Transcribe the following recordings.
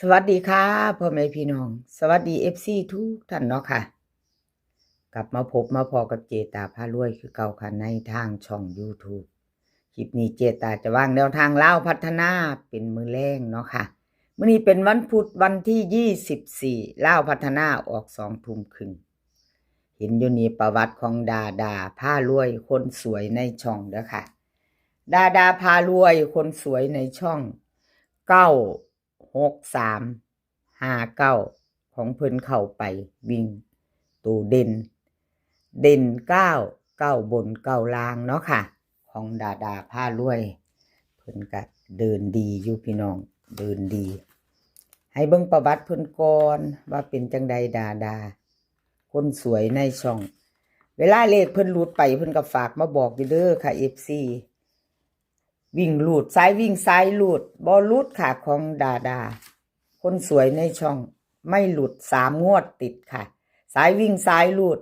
สวัสดีค่ะพ่อแม่พี่น้องสวัสดีFC ทุกท่านเนาะค่ะกลับมาพบมาพอกับเจตาพารวยคือเก่าค่ะในทางช่อง YouTube คลิปนี้เจตาจะวางแนวทางลาวพัฒนาเป็นมือแรงเนาะค่ะมื้อนี้เป็นวันพุธวันที่24ลาวพัฒนาออก2 ทุ่มครึ่งเห็นอยู่นี่ประวัติของดาพารวยคนสวยในช่องเด้อค่ะดาพารวยคนสวยในช่อง96359ของเพิ่นเข้าไปวิ่งตัวเด่น9บน9ล่างเนาะค่ะของดาพารวยเพิ่นก็เดินดีอยู่พี่น้องเดินดีให้เบิ่งประวัติเพิ่นก่อนว่าเป็นจังใดดาคนสวยในช่องเวลาเลขเพิ่นหลุดไปเพิ่นก็ฝากมาบอกอยู่เด้อค่ะ FC วิ่งลูดซ้ายวิ่งซ้ายลูดบอลูดค่ะของดาคนสวยในช่องไม่หลุด3 งวดติดค่ะซ้ายวิ่งซ้ายลูด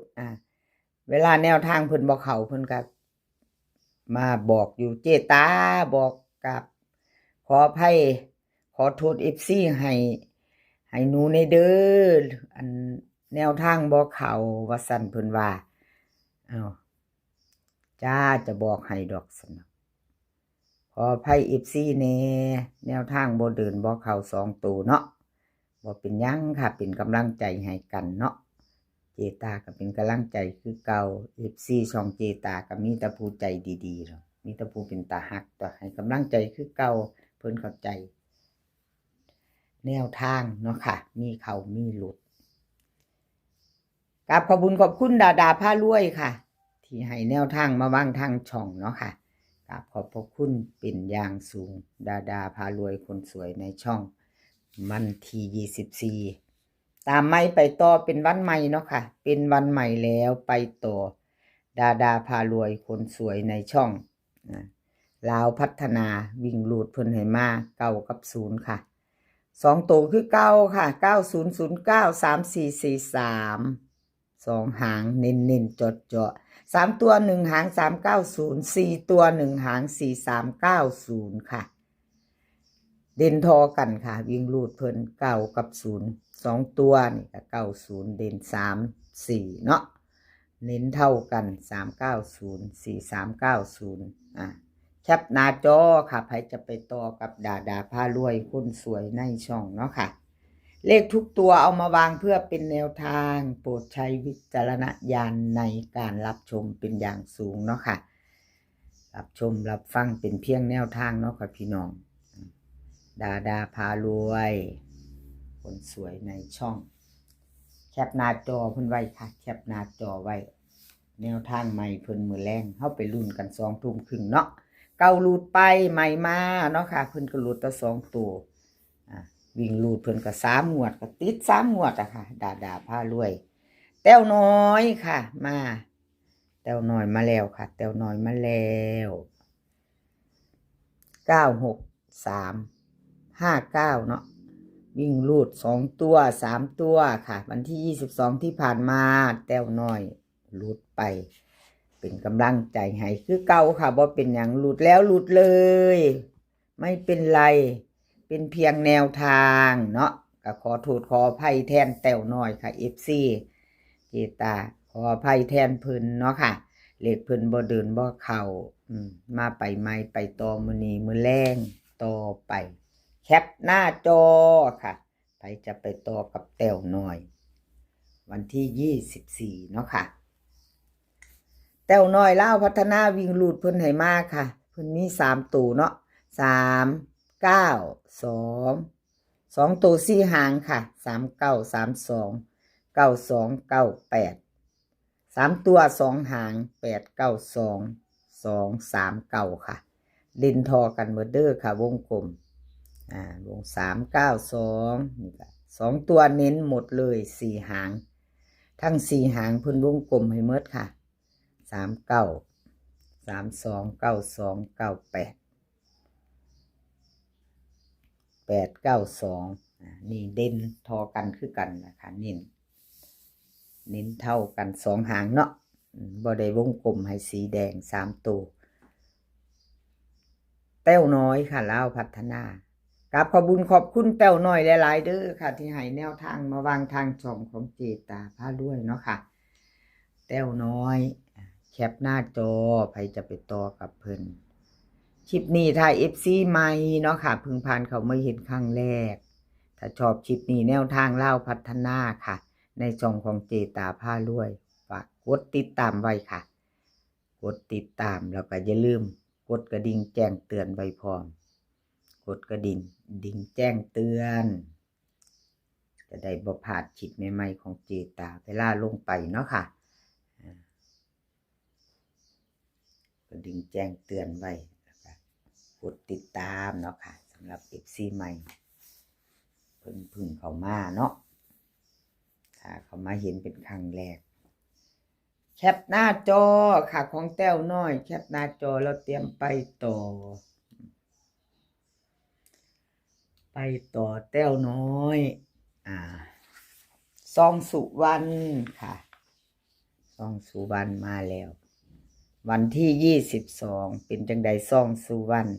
เวลาแนวทางเพิ่นบอกเขาเพิ่นก็มาบอกอยู่เจตาบอกกับขออภัยขอโทษ FC ให้หนูในเด้ออันแนวทางบอกเขาว่าสั่นเพิ่นว่าอ้าวจ้าจะบอกให้ดอกสนะขออภัย FC แนวทางบ่เดินบ่เข้า2 ตัวเนาะบ่เป็นหยังค่ะเป็นกำลังใจให้กันเนาะเจตาก็เป็นกำลังใจคือเก่า FC ช่องเจตาก็มีแต่ผู้ใจดีๆเนาะมีแต่ผู้เป็นตาฮักต่อให้กำลังใจคือเก่าเพิ่นเข้าใจแนวทางเนาะค่ะมีเข้ามีหลุดขอบคุณขอบคุณดาพารวยค่ะที่ให้แนวทางมาวางทางช่องเนาะค่ะขอบพระคุณเป็นอย่างสูงดาพารวยคนสวยในช่องมันที่24ตามไม่ไปต่อเป็นวันใหม่เนาะค่ะเป็นวันใหม่แล้วไปต่อดาพารวยคนสวยในช่องลาวพัฒนาวิ่งลูดเพิ่นให้มา9กับ0ค่ะ2 ตัวคือ9ค่ะ90093443 2 หางเน้นๆเจาะ3 ตัว1 หาง390 4 ตัว1 หาง4390ค่ะเด่นทอกันค่ะวิ่งลูดเพิ่น9กับ0 2 ตัวนี่ก็90เด่น3 4เนาะเน้นเท่ากัน390 4390แคปหน้าจอค่ะใครจะไปต่อกับดาพารวยคนสวยในช่องเนาะค่ะเลขทุกตัวเอามาวางเพื่อเป็นแนวทางโปรดใช้วิจารณญาณในการรับชมเป็นอย่างสูงเนาะค่ะรับชมรับฟังเป็นเพียงแนวทางเนาะค่ะพี่น้องดาพารวยคนสวยในช่องแคปหน้าจอเพิ่นไว้ค่ะแคปหน้าจอไว้แนวทางใหม่เพิ่นมือแรงเข้าไปลุ้นกัน2 ทุ่มครึ่งเนาะเก่าหลุดไปใหม่มาเนาะค่ะเพิ่นก็หลุดแต่2 ตัววิ่งลูดเพิ่นก็3 งวดก็ติด3 งวดอะค่ะดาพารวยแต้วน้อยค่ะมาแต้วน้อยมาแล้วค่ะแต้วน้อยมาแล้ว96359เนาะวิ่งลูด2 ตัว3 ตัวค่ะวันที่22ที่ผ่านมาแต้วน้อยลูดไปเป็นกำลังใจให้คือเก่าค่ะบ่เป็นหยังหลุดแล้วหลุดเลยไม่เป็นไรเป็นเพียงแนวทางเนาะก็ขอโทษขออภัยแทนแต้วน้อยค่ะ FC เจตาขออภัยแทนเพิ่นเนาะค่ะเลขเพิ่นบ่เดินบ่เข้ามาไปใหม่ไปต่อมื้อนี้มื้อแรงต่อไปแคปหน้าจอค่ะใครจะไปต่อกับแต้วน้อยวันที่24เนาะค่ะแต้วน้อยลาวพัฒนาวิ่งลูดเพิ่นให้มาค่ะเพิ่นมี3 ตัวเนาะ3 9 2 ตัว4 หางค่ะ3932 9298 3 ตัว2 หาง892 239ค่ะเล่นทอกันเมอเดอร์ค่ะวงกลมวง392นี่ค่ะ2 ตัวเน้นหมดเลย4 หางทั้ง4 หางเพิ่นวงกลมให้เมดค่ะ39 32 92 98 892นี่เด่นทอกันคือกันนะคะเน้นเท่ากัน2 หางเนาะบ่ได้วงกลมให้สีแดง3 ตัวแต้วน้อยค่ะลาวพัฒนา กับขอบุญขอบคุณแต้วน้อยหลายๆเด้อค่ะ ที่ให้แนวทางมาวางทางช่องของเจตาพารวยเนาะค่ะแต้วน้อยแคปหน้าจอใครจะไปต่อกับเพิ่นคลิปนี้ถ้า FC ใหม่เนาะค่ะเพิ่งผ่านเขาไม่เห็นครั้งแรกถ้าชอบคลิปนี้แนวทางเล่าพัฒนาค่ะในช่องของเจตาพารวยฝากกดติดตามไว้ค่ะกดติดตามแล้วก็อย่าลืมกดกระดิ่งแจ้งเตือนไว้พร้อมกดกระดิ่งแจ้งเตือนจะได้บ่พลาดคลิปใหม่ๆของเจตาเวลาลงไปเนาะค่ะกระดิ่งแจ้งเตือนไว้แล้วก็กดติดตามเนาะค่ะสำหรับ FC ใหม่เพิ่งเข้ามาเนาะถ้าเขามาเห็นเป็นครั้งแรกแคปหน้าจอค่ะของแต้วน้อยแคปหน้าจอแล้วเตรียมไปต่อแต้วน้อยซองสุวรรณค่ะซองสุวรรณมาแล้ววันที่22เป็นจังใดซองสุวรรณ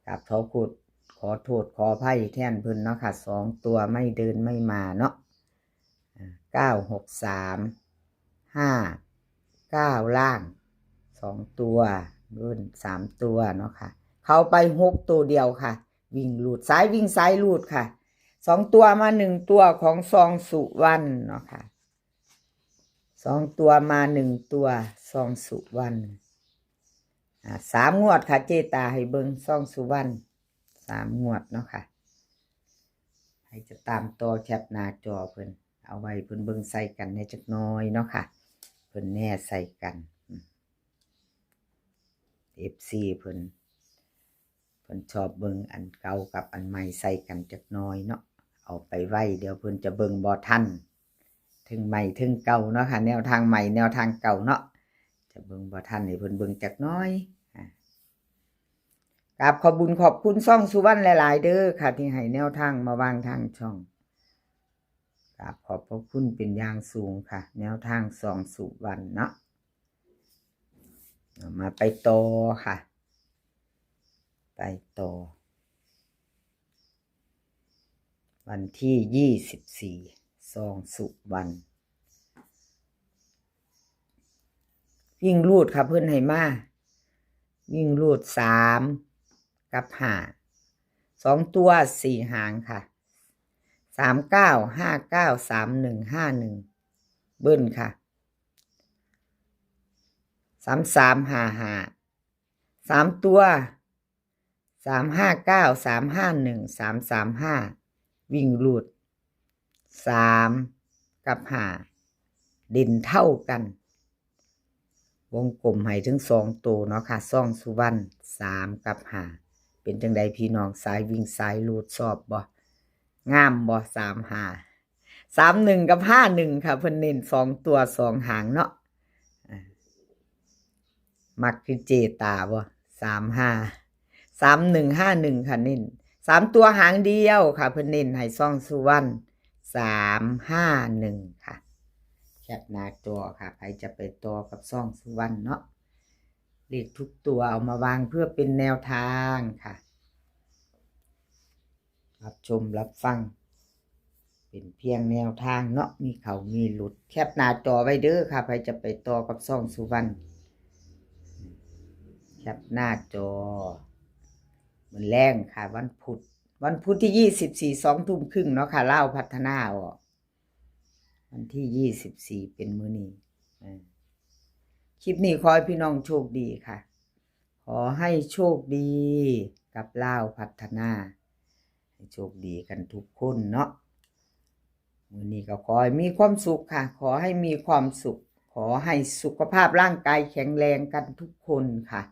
กับขอโทษขออภัยแทนเพิ่นเนาะค่ะ2ตัวไม่เดินไม่มาเนาะ963 5 9ล่าง2ตัวรุ่น3ตัวเนาะค่ะเข้าไป6ตัวเดียวค่ะวิ่งลูดซ้ายวิ่งซ้ายลูดค่ะ2ตัวมา1ตัวของซองสุวรรณเนาะค่ะ2ตัวมา1ตัวซองสุวรรณ3 งวดค่ะเจตาให้เบิ่งซองสุวรรณ3 งวดเนาะค่ะให้จะตามต่อแคปหน้าจอเพิ่นเอาไว้เพิ่นเบิ่งใส่กันในจักหน่อยเนาะค่ะเพิ่นแน่ใส่กันFC เพิ่นชอบเบิ่งอันเก่ากับอันใหม่ใส่กันจักหน่อยเนาะเอาไปไว้เดี๋ยวเพิ่นจะเบิ่งบ่ทันถึงใหม่ถึงเก่าเนาะค่ะแนวทางใหม่แนวทางเก่าเนาะจะเบิ่งบ่ทันให้เพิ่นเบิ่งจักหน่อยกราบขอบคุณช่องสุวรรณหลายๆเด้อค่ะที่ให้แนวทางมาวางทางช่องกราบขอบพระคุณเป็นอย่างสูงค่ะแนวทางซองสุวรรณเนาะมาไปต่อค่ะไปต่อวันที่24ซองสุวรรณวิ่งรูดค่ะเพิ่นให้มาวิ่งรูด3กับ5 2ตัว4หางค่ะ39 59 31 51เบิ้ลค่ะ33 55 3ตัว359 351 335วิ่งรูด3กับ5เด่นเท่ากันวงกลมให้ถึง2ตัวเนาะค่ะซองสุวรรณ3กับ5เป็นจังใดพี่น้องสายวิ่งสายรูดชอบบ่งามบ่31กับ51ค่ะเพิ่นเน้น2ตัว2หางเนาะมักคือเจตาบ่35 3151ค่ะเน้น3ตัวหางเดียวค่ะเพิ่นเน้นให้ซองสุวรรณ351ค่ะแคปหน้าจอค่ะใครจะไปต่อกับซองสุวรรณเนาะเลขทุกตัวเอามาวางเพื่อเป็นแนวทางค่ะรับชมรับฟังเป็นเพียงแนวทางเนาะมีเขามีหลุดแคปหน้าจอไว้เด้อค่ะใครจะไปต่อกับซองสุวรรณแคปหน้าจอมันแรงค่ะวันพุธที่24 2 ทุ่มครึ่งเนาะค่ะเล่าพัฒนาออกวันที่24เป็นมื้อนี้คลิปนี้ขอให้พี่น้องโชคดีค่ะขอให้โชคดีกับเล่าพัฒนาให้โชคดีกันทุกคนเนาะมื้อนี้ก็ขอให้มีความสุขค่ะขอให้มีความสุขขอให้สุขภาพร่างกายแข็งแรงกันทุกคนค่ะ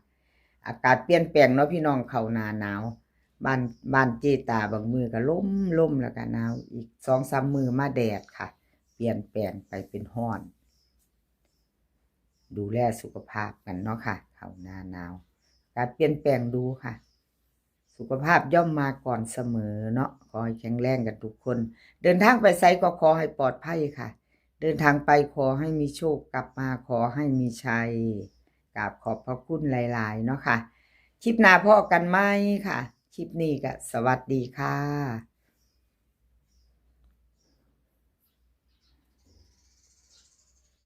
อากาศเปลี่ยนแปลงเนาะพี่น้องเข้าหน้าหนาวบ้านเจตาบางมือก็ล่มแล้วก็หนาวอีก 2-3 มือมาแดดค่ะเปลี่ยนแปลงไปเป็นร้อนดูแลสุขภาพกันเนาะค่ะเข้าหน้าหนาวการเปลี่ยนแปลงดูค่ะสุขภาพย่อมมาก่อนเสมอเนาะขอให้แข็งแรงกันทุกคนเดินทางไปไสก็ขอให้ปลอดภัยค่ะเดินทางไปขอให้มีโชคกลับมาขอให้มีชัยกราบขอบพระคุณหลายๆเนาะค่ะคลิปหน้าพ่อกันไหมค่ะ คลิปนี้ก็สวัสดีค่ะ